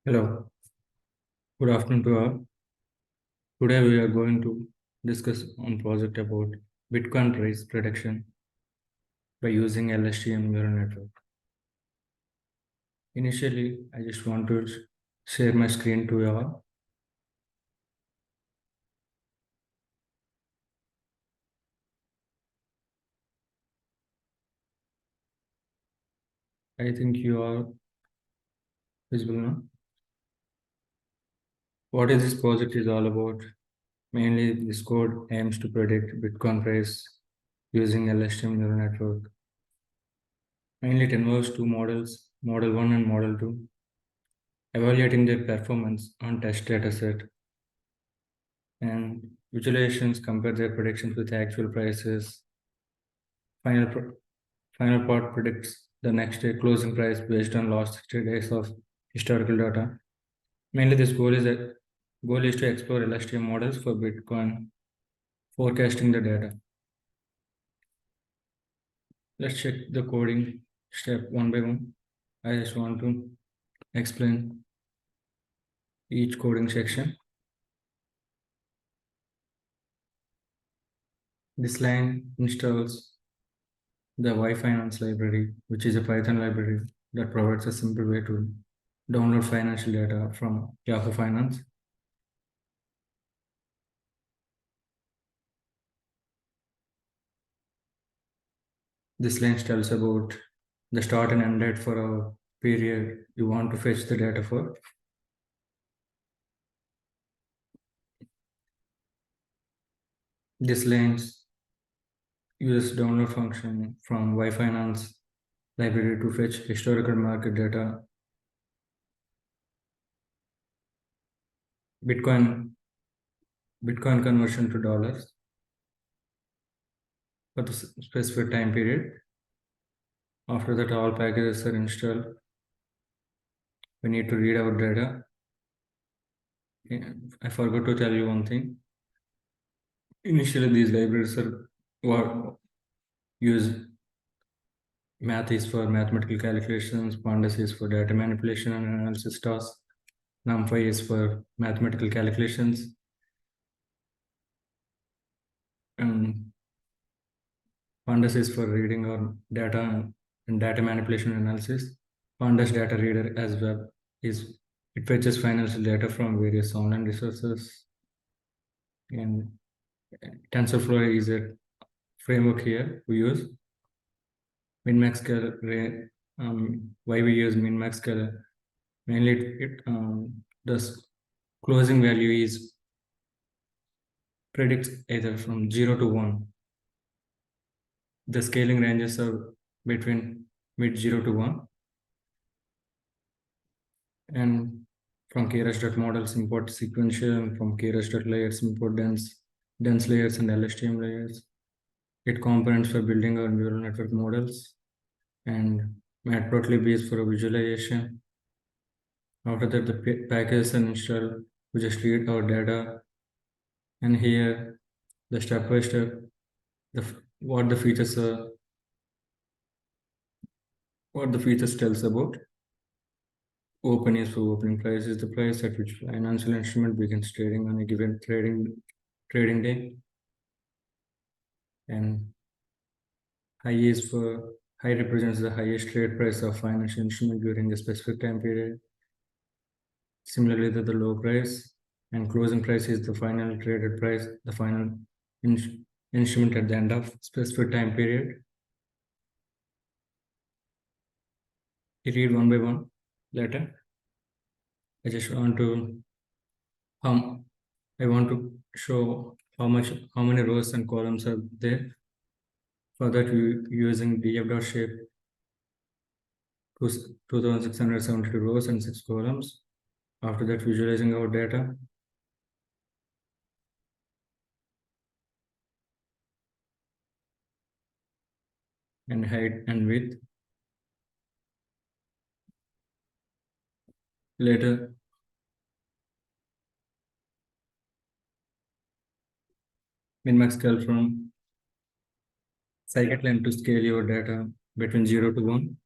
Hello, good afternoon to all. Today we are going to discuss on project about Bitcoin price prediction by using LSTM neural network. Initially, I just want to share my screen to you all. I think you are visible now. What is this project is all about? Mainly, this code aims to predict Bitcoin price using LSTM neural network. Mainly, it involves two models, Model 1 and Model 2, evaluating their performance on test dataset and visualizations compare their predictions with actual prices. Final, final part predicts the next day closing price based on last 60 days of historical data. Mainly, this goal is to explore LSTM models for Bitcoin forecasting the data. Let's check the coding step one by one. I just want to explain each coding section. This line installs the Y-Finance library, which is a Python library that provides a simple way to download financial data from Yahoo Finance. This line tells about the start and end date for a period you want to fetch the data for. This line uses download function from Y-Finance library to fetch historical market data. Bitcoin conversion to dollars for the specific time period. After that, all packages are installed. We need to read our data. I forgot to tell you one thing. Initially, these libraries were used. Math is for mathematical calculations, Pandas is for data manipulation and analysis tasks, NumPy is for mathematical calculations, and Pandas is for reading our data and data manipulation analysis. Pandas data reader as well it fetches financial data from various online resources, and TensorFlow is a framework here we use. Min-max scale, why we use min-max scale? Mainly the closing value is predicts either from 0 to 1. The scaling ranges are between mid 0 to 1. And from Keras.models import sequential, and from Keras.layers import dense layers and LSTM layers. It components for building our neural network models, and matplotlib is for visualization. After that, the packages are installed. We just read our data, and here the step by step, what the features are, what the features tells about. Open is for opening price is the price at which financial instrument begins trading on a given trading day, and high represents the highest trade price of financial instrument during a specific time period. Similarly, the low price and closing price is the final traded price, the final instrument at the end of specific time period. You read one by one later. I just want to I want to show how many rows and columns are there. For that, we using df.shape 2672 rows and 6 columns. After that, visualizing our data. And height and width. Later, min-max scale from scikit-learn to scale your data between 0 to 1.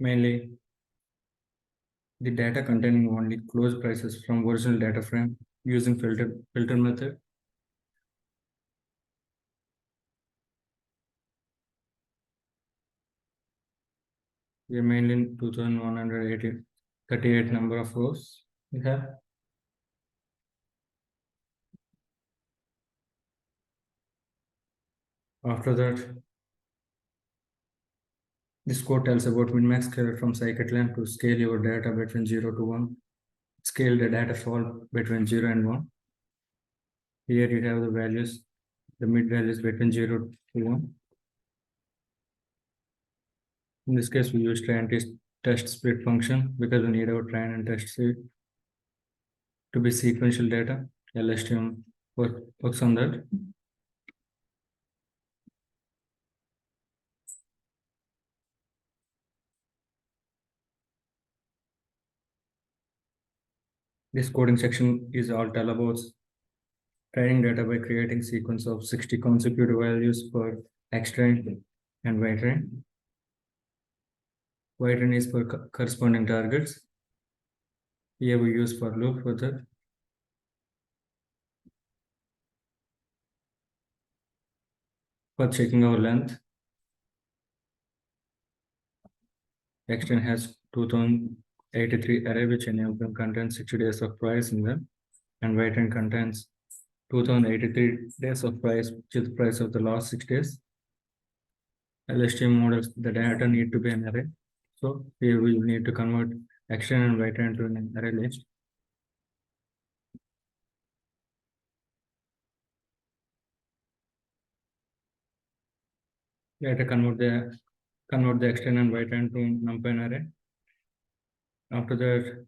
mainly the data containing only closed prices from original data frame using filter method. We are mainly in 2138 number of rows we have. After that, this code tells about min-max scale from scikit-learn to scale your data between 0 to 1. Scale the data fall between 0 and 1. Here you have the values, the mid values between 0 to 1. In this case, we use try and test split function because we need our try and test split to be sequential data. LSTM works on that. This coding section is all tell about training data by creating sequence of 60 consecutive values for X-train and Y-train. Y-train is for corresponding targets. Here we use for loop for that. For checking our length, X-train has 2083 array which enable contains 60 days of price in them, and Y-train contains 2083 days of price, which is the price of the last 6 days. LSTM models, the data need to be an array. So here we need to convert X-train and Y-train to an array list. Later convert the X-train and Y-train to numpy array. After that,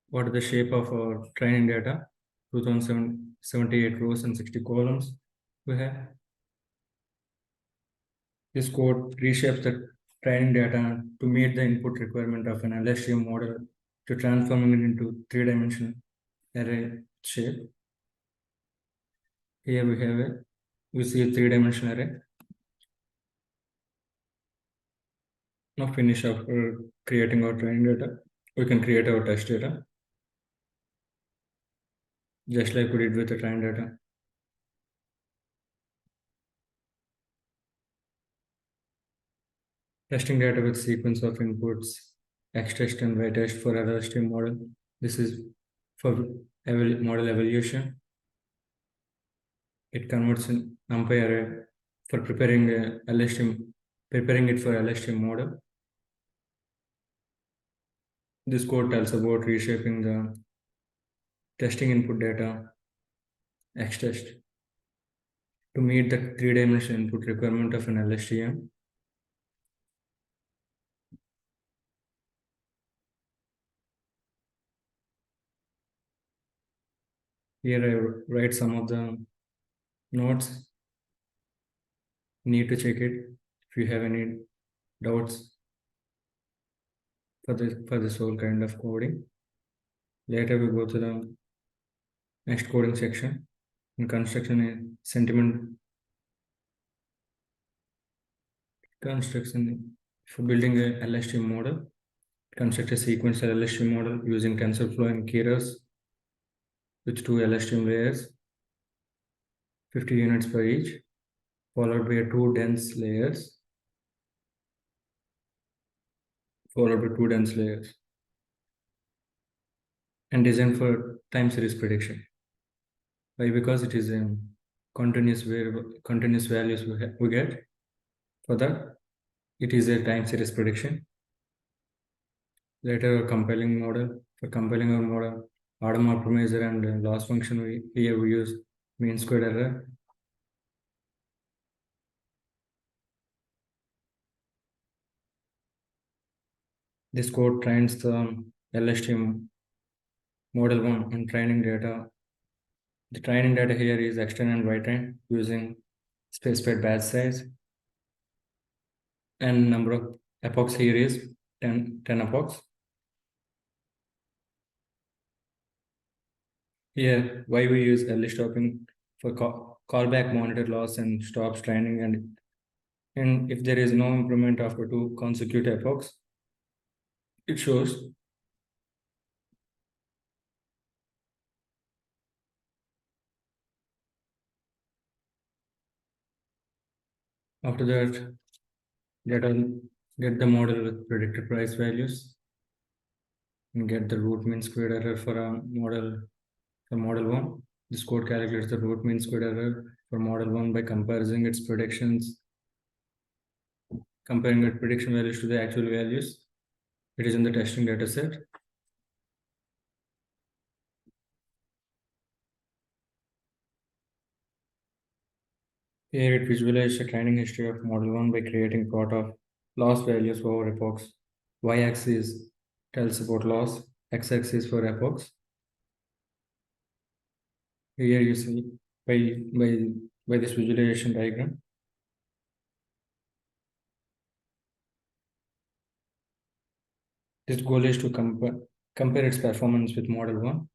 what is the shape of our training data? 2078 rows and 60 columns we have. This code reshapes the training data to meet the input requirement of an LSTM model to transforming it into three-dimensional array shape. Here we see a three-dimensional array. Now finish after creating our training data. We can create our test data, just like we did with the training data. Testing data with sequence of inputs, X-test and Y-test for LSTM model. This is for model evaluation. It converts an numpy array for preparing it for LSTM model. This code tells about reshaping the testing input data X-test to meet the three-dimensional input requirement of an LSTM. Here I write some of the notes. Need to check it if you have any doubts for this whole kind of coding. Later we go to the next coding section. In construction for building a LSTM model. Construct a sequential LSTM model using TensorFlow and Keras with 2 LSTM layers, 50 units per each, followed by 2 dense layers, and designed for time series prediction. Why? Because it is a continuous values we get. For that, it is a time series prediction. Later, compiling model. For compiling our model, auto optimizer and loss function, here we use mean squared error. This code trains the LSTM model 1 on training data. The training data here is X-train and Y-train using specified batch size, and number of epochs here is 10 epochs. Here, why we use early stopping for callback monitor loss and stops training, and if there is no improvement after 2 consecutive epochs, It shows. After that, get on get the model with predicted price values and get the root mean squared error for model one. This code calculates the root mean squared error for model one by comparing its prediction values to the actual values. It is in the testing dataset. Here it visualizes the training history of model one by creating plot of loss values for epochs. Y-axis tells about loss, x-axis for epochs. Here you see by by by this visualization diagram. This goal is to compare its performance with model one.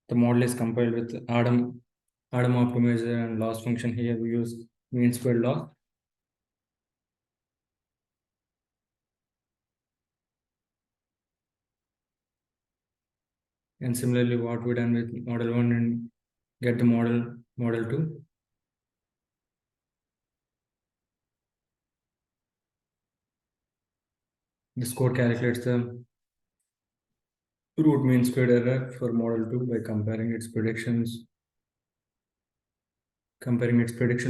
The model is compiled with Adam optimizer and loss function. Here we use mean squared loss. And similarly, what we done with model one and get the model two. This code calculates the root mean squared error for model 2 by comparing its prediction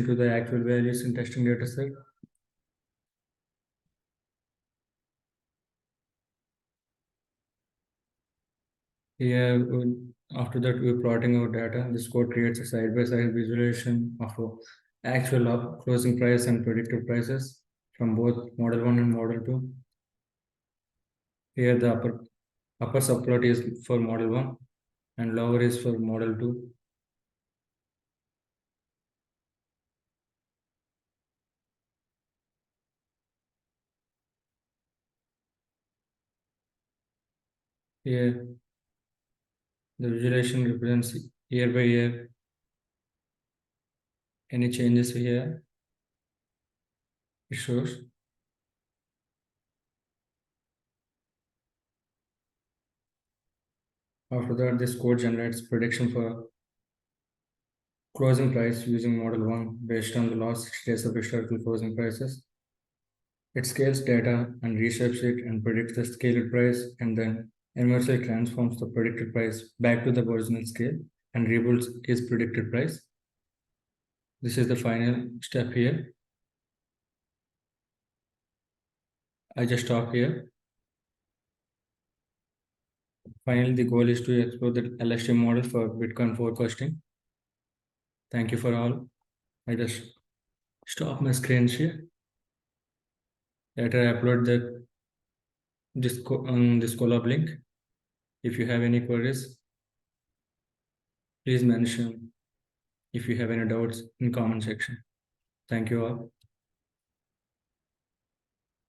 to the actual values in testing dataset. Here, after that, we're plotting our data. This code creates a side-by-side visualization of actual closing price and predicted prices from both model 1 and model 2. Here, the upper subplot is for model 1 and lower is for model 2. Here, the visualization represents year by year any changes here. It shows. After that, this code generates prediction for closing price using model 1 based on the last 6 days of historical closing prices. It scales data and reshapes it and predicts the scaled price and then inversely transforms the predicted price back to the original scale and rebuilds its predicted price. This is the final step here. I just stop here. Finally, the goal is to explore the LSTM model for Bitcoin forecasting. Thank you for all. I just stop my screen share. Later, I upload this collab link. If you have any queries, please mention if you have any doubts in comment section. Thank you all.